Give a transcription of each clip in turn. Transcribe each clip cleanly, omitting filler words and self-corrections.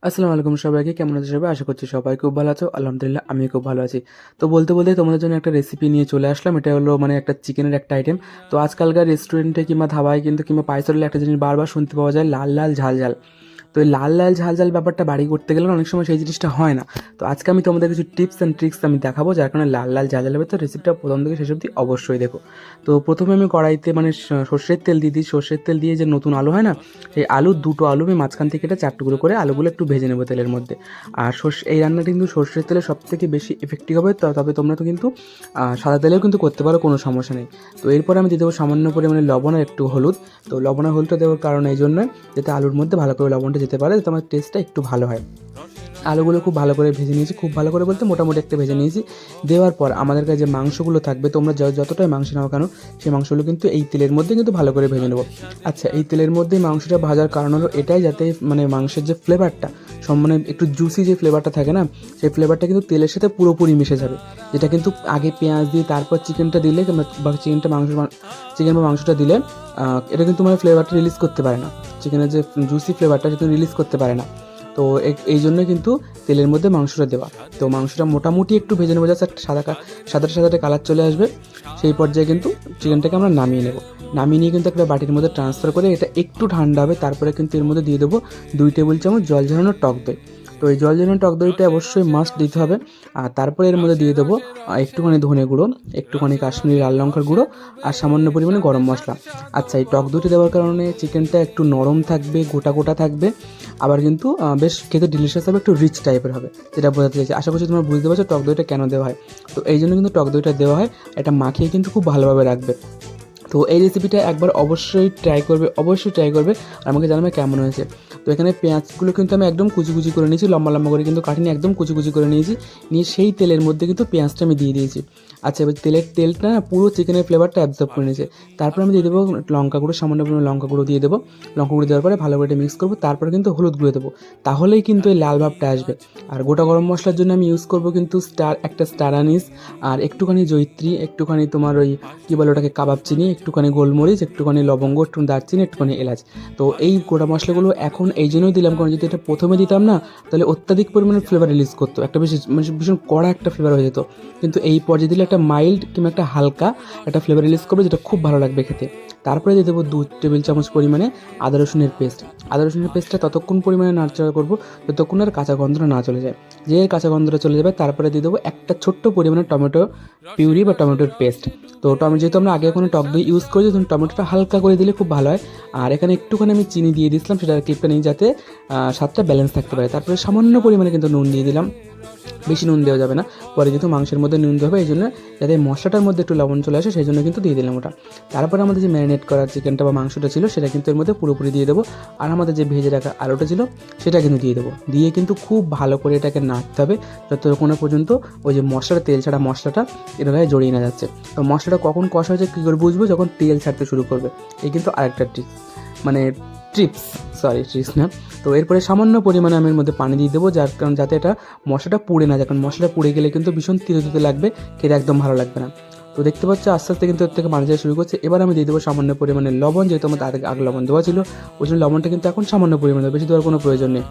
আসসালামু আলাইকুম সবাইকে, কেমন আছো সবাই? আশা করছি সবাই খুব ভালো আছো। আলহামদুলিল্লাহ আমি খুব ভালো আছি। তো বলতে বলতে তোমাদের জন্য একটা রেসিপি নিয়ে চলে আসলাম। এটা হলো মানে একটা চিকেনের একটা আইটেম। তো আজকালকার রেস্টুরেন্টে কিংবা ধাবায় কিন্তু কিংবা পাইস হোটেলে একটা জিনিস বারবার শুনতে পাওয়া যায়, লাল লাল ঝাল ঝাল। তো এই লাল লাল ঝাল ঝাল ব্যাপারটা বাড়ি করতে গেলে না অনেক সময় সেই জিনিসটা হয় না। তো আজকে আমি তোমাদের কিছু টিপস অ্যান্ড ট্রিক্স আমি দেখাবো, যার কারণে লাল লাল ঝাল ঝাল হবে। তো রেসিপিটা প্রথম থেকে শেষ অবধি অবশ্যই দেখো। তো প্রথমে আমি কড়াইতে মানে সর্ষের তেল দিয়ে দিই। সর্ষের তেল দিয়ে যে নতুন আলু হয় না, সেই দুটো আলু আমি মাঝখান থেকে এটা 4 টুকরো করে আলুগুলো একটু ভেজে নেবো তেলের মধ্যে। আর এই রান্নাটা কিন্তু সর্ষের তেলে সব থেকে বেশি এফেক্টিভ হবে। তবে তোমরা তো কিন্তু সাদা তেলেও কিন্তু করতে পারো, কোনো সমস্যা নেই। তো এরপর আমি দিয়ে দেবো সামান্য পরিমাণে লবণ আর একটু হলুদ। তো লবণ আর হলুদটা দেওয়ার কারণ এই জন্য যাতে আলুর মধ্যে ভালো করে লবণটা যেতে পারে, যাতে আমার টেস্টটা একটু ভালো হয়। আলুগুলো খুব ভালো করে ভেজে নিয়েছি, খুব ভালো করে বলতে মোটামুটি একটা ভেজে নিয়েছি। দেওয়ার পর আমাদের কাছে যে মাংসগুলো থাকবে, তোমরা যতটাই মাংস নাও কেন, সেই মাংসগুলো কিন্তু এই তেলের মধ্যে কিন্তু ভালো করে ভেজে নেবো। আচ্ছা, এই তেলের মধ্যে মাংসটা ভাজার কারণ হলো এটাই, যাতে মানে মাংসের যে ফ্লেভারটা, মানে একটু জুসি যে ফ্লেভারটা থাকে না, সেই ফ্লেভারটা কিন্তু তেলের সাথে পুরোপুরি মিশে যাবে। যেটা কিন্তু আগে পেঁয়াজ দিয়ে তারপর চিকেনটা দিলে বা চিকেন বা মাংসটা দিলে এটা কিন্তু মানে ফ্লেভারটা রিলিজ করতে পারে না। চিকেনের যে জুসি ফ্লেভারটা সেটা রিলিজ করতে পারে না। তো এই জন্য কিন্তু তেলের মধ্যে মাংসটা দেওয়া। তো মাংসটা মোটামুটি একটু ভেজে নেবো, জাস্ট সাদাটা সাদাটা কালার চলে আসবে। সেই পর্যায়ে কিন্তু চিকেনটাকে আমরা নামিয়ে নেব। নামিয়ে নিয়ে কিন্তু একটা বাটির মধ্যে ট্রান্সফার করে এটা একটু ঠান্ডা হবে, তারপরে কিন্তু এর মধ্যে দিয়ে দেবো 2 টেবিল চামচ জল ঝরানো টক দই। তো এই জল ঝরানো টক দইটা অবশ্যই মাস্ট দিতে হবে। আর তারপরে এর মধ্যে দিয়ে দেবো একটুখানি ধনে গুঁড়ো, একটুখানি কাশ্মীরি লাল লঙ্কার গুঁড়ো, আর সামান্য পরিমাণে গরম মশলা। আচ্ছা, এই টক দইটা দেওয়ার কারণে চিকেনটা একটু নরম থাকবে, গোটা গোটা থাকবে। আবার কিন্তু বেশ খেতে ডিলিশিয়াস হবে, একটু রিচ টাইপের হবে, যেটা বোঝাতে চাইছি। আশা করছি তোমরা বুঝতে পারছো টক দইটা কেন দেওয়া হয়। তো এই জন্য কিন্তু টক দইটা দেওয়া হয়, এটা মাখিয়ে কিন্তু খুব ভালোভাবে রাখবে। তো এই রেসিপিটা একবার অবশ্যই ট্রাই করবে, অবশ্যই ট্রাই করবে, আর আমাকে জানাবে কেমন হয়েছে। তো এখানে পেঁয়াজগুলো কিন্তু আমি একদম কুচি কুচি করে নিয়েছি, লম্বা লম্বা করে কিন্তু কাটিনি, একদম কুচি কুচি করে নিয়েছি। নিয়ে সেই তেলের মধ্যে কিন্তু পেঁয়াজটা আমি দিয়ে দিয়েছি। আচ্ছা, এবার তেলটা না পুরো চিকেনের ফ্লেভারটা অ্যাবজর্ব করে নিয়েছে। তারপর আমি দিয়ে দেবো লঙ্কা গুঁড়ো, সামান্য পরিমাণে লঙ্কা গুঁড়ো দিয়ে দেবো। লঙ্কা গুঁড়ো দেওয়ার পরে ভালো করে মিক্স করবো, তারপরে কিন্তু হলুদ গুঁড়ো দেবো। তাহলেই কিন্তু এই লাল ভাবটা আসবে। আর গোটা গরম মশলার জন্য আমি ইউজ করবো কিন্তু একটা স্টার আনিস, আর একটুখানি জয়িত্রী, একটুখানি তোমার ওই কী বলে ওটাকে, কাবাব চিনি, একটুখানি গোলমরিচ, একটুখানি লবঙ্গ, একটু দারচিনি, একটুখানি এলাচ। তো এই গোটা মশলাগুলো এখন এই জন্যই দিলাম, কারণ যদি এটা প্রথমে দিতাম না, তাহলে অত্যাধিক পরিমাণে ফ্লেভার রিলিজ করতো, একটা বেশি মানে ভীষণ কড়া একটা ফ্লেভার হয়ে যেত। কিন্তু এই পর্যায়ে দিলে একটা মাইল্ড কিংবা একটা হালকা একটা ফ্লেভার রিলিজ করবে, যেটা খুব ভালো লাগবে খেতে। তারপরে দিয়ে দেবো 2 টেবিল চামচ পরিমাণে আদা রসুনের পেস্ট। আদা রসুনের পেস্টটা ততক্ষণ পরিমাণে নাড়াচাড়া করবো যতক্ষণ আর কাঁচা গন্ধটা না চলে যায়। যে কাঁচা গন্ধটা চলে যাবে, তারপরে দিয়ে দেবো একটা ছোট্ট পরিমাণে টমেটো পিউরি বা টমেটোর পেস্ট। তো যেহেতু আমরা আগে কোনো টক দই ইউজ করি, তখন টমেটোটা হালকা করে দিলে খুব ভালো হয়। আর এখানে একটুখানি আমি চিনি দিয়ে দিয়েছিলাম, সেটা ক্লিপটা নেই, যাতে স্বাদটা ব্যালেন্স থাকতে পারে। তারপরে সামান্য পরিমাণে কিন্তু নুন দিয়ে দিলাম, বেশি নুন দেওয়া যাবে না, পরে যেহেতু মাংসের মধ্যে নুন দেওয়া হবে, এই জন্য যাতে মশলাটার মধ্যে একটু লবণ চলে আসে, সেই জন্য কিন্তু দিয়ে দিলাম ওটা। তারপরে আমাদের যে ম্যারিনেট করা চিকেনটা বা মাংসটা ছিল, সেটা কিন্তু এর মধ্যে পুরোপুরি দিয়ে দেবো। আর আমাদের যে ভেজে রাখা আলুটা ছিল, সেটা কিন্তু দিয়ে দেবো। দিয়ে কিন্তু খুব ভালো করে এটাকে নাড়তে হবে যতক্ষণ না পর্যন্ত ওই যে মশলাটা, তেল ছাড়া মশলাটা এর গায়ে জড়িয়ে না যাচ্ছে। তো মশলাটা কখন কষা হয়েছে কী করে বুঝবো? যখন তেল ছাড়তে শুরু করবে। এই কিন্তু আরেকটা ট্রিক্স, মানে ট্রিপস না। তো এরপরে সামান্য পরিমাণে আমি এর মধ্যে পানি দিয়ে দেবো, যার কারণ যাতে এটা মশলাটা পুড়ে না যায়, কারণ মশলাটা পুড়ে গেলে কিন্তু ভীষণ তিতে তিতে লাগবে, খেতে একদম ভালো লাগবে না। তো দেখতে পাচ্ছ আস্তে আস্তে কিন্তু এর থেকে পানি যাওয়া শুরু করছে। এবার আমি দিয়ে দেবো সামান্য পরিমাণে লবণ, যেহেতু আমাদের আগে লবণ দেওয়া ছিল, ওই জন্য লবণটা কিন্তু এখন সামান্য পরিমাণে, বেশি দেওয়ার কোনো প্রয়োজন নেই।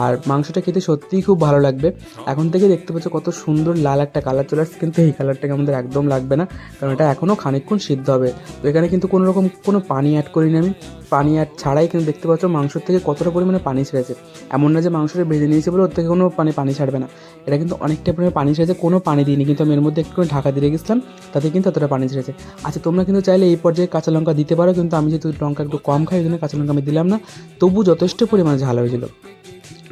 আর মাংসটা খেতে সত্যিই খুব ভালো লাগবে। এখন থেকে দেখতে পাচ্ছ কত সুন্দর লাল একটা কালার চলে আসছে, কিন্তু এই কালারটাকে আমাদের একদম লাগবে না, কারণ এটা এখনও খানিকক্ষণ সিদ্ধ হবে। তো এখানে কিন্তু কোনো রকম কোনো পানি অ্যাড করিনি আমি। পানি অ্যাড ছাড়াই কিন্তু দেখতে পাচ্ছ মাংসর থেকে কতটা পরিমাণে পানি ছেড়েছে। এমন না যে মাংসটা ভেজে নিয়েছে বলে ওর থেকে কোনো পানি ছাড়বে না, এটা কিন্তু অনেকটা পরিমাণে পানি ছেড়েছে, কোনো পানি দিইনি, কিন্তু আমি এর মধ্যে একটু ঢাকা দিয়ে রেখেছিলাম, তাতে কিন্তু এতটা পানি ছেড়েছে। আচ্ছা, তোমরা কিন্তু চাইলে এই পর্যায়ে কাঁচা লঙ্কা দিতে পারো, কিন্তু আমি যেহেতু লঙ্কা একটু কম খাই, ওই জন্য কাঁচা লঙ্কা আমি দিলাম না। তবু যথেষ্ট পরিমাণে ঝাল হয়েছিল।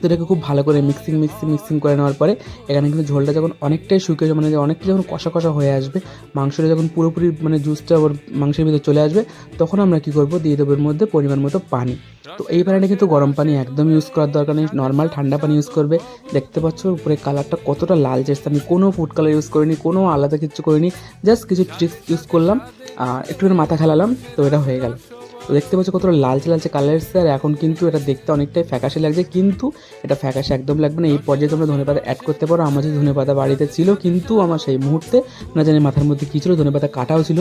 তো এটাকে খুব ভালো করে মিক্সিং করে নেওয়ার পরে এখানে কিন্তু ঝোলটা যখন অনেকটাই শুকিয়ে, মানে অনেকটা যখন কষা কষা হয়ে আসবে, মাংসটা যখন পুরোপুরি মানে জুসটা ওর মাংসের ভিতরে চলে আসবে, তখন আমরা কী করবো, দিয়ে দেবো এর মধ্যে পরিমাণ মতো পানি। তো এই পানিটা কিন্তু গরম পানি একদম ইউজ করার দরকার নেই, নর্মাল ঠান্ডা পানি ইউজ করবে। দেখতে পাচ্ছ উপরে কালারটা কতটা লাল চেয়েছে, আমি কোনো ফুড কালার ইউজ করিনি, কোনো আলাদা কিছু করিনি, জাস্ট কিছু ট্রিক্স ইউজ করলাম, একটুখানি মাথা খেলালাম, তো এটা হয়ে গেল। তো দেখতে পাচ্ছ কতটা লালচে লালচে কালার এসেছে, আর এখন কিন্তু এটা দেখতে অনেকটাই ফ্যাকাশে লাগছে, কিন্তু এটা ফ্যাকাশে একদম লাগবে না। এই পর্যায়ে তোমরা ধনেপাতা অ্যাড করতে পারো। আমার যে ধনেপাতা বাড়িতে ছিল, কিন্তু আমার সেই মুহূর্তে না জানি মাথার মধ্যে কী ছিল, ধনেপাতা কাটাও ছিল,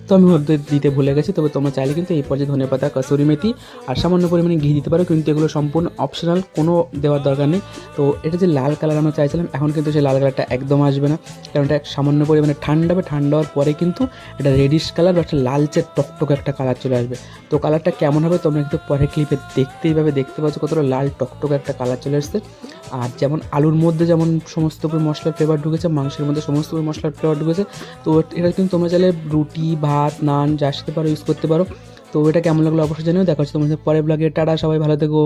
তো আমি ওদের দিতে ভুলে গেছি। তবে তোমরা চাইলে কিন্তু এই পর্যায়ে ধনেপাতা, কসুরি মেথি আর সামান্য পরিমাণে ঘি দিতে পারো, কিন্তু এগুলো সম্পূর্ণ অপশনাল, কোনো দেওয়ার দরকার নেই। তো এটা যে লাল কালার আমরা চাইছিলাম, এখন কিন্তু সেই লাল কালারটা একদম আসবে না, কারণ এটা সামান্য পরিমাণে ঠান্ডা হবে। ঠান্ডা হওয়ার পরে কিন্তু এটা রেডিশ কালার বা একটা লালচে টকটকে একটা কালার চলে আসবে। তো কালারটা কেমন হবে তোমরা কিন্তু পরে ক্লিপে দেখতেই পাবে। দেখতে পাচ্ছ কতটা লাল টকটকে একটা কালার চলে এসেছে। আর যেমন আলুর মধ্যে যেমন সমস্ত মশলার ফ্লেভার ঢুকেছে, মাংসের মধ্যে সমস্ত মশলার ফ্লেভার ঢুকেছে। তো এটা কিন্তু তোমরা চাইলে রুটি, ভাত, নান যার সাথে পারো ইউজ করতে পারো। তো এটা কেমন লাগলো অবশ্যই জানিও। দেখা হচ্ছে তোমাদের পরের ব্লগে। টাটা, সবাই ভালো থেকো।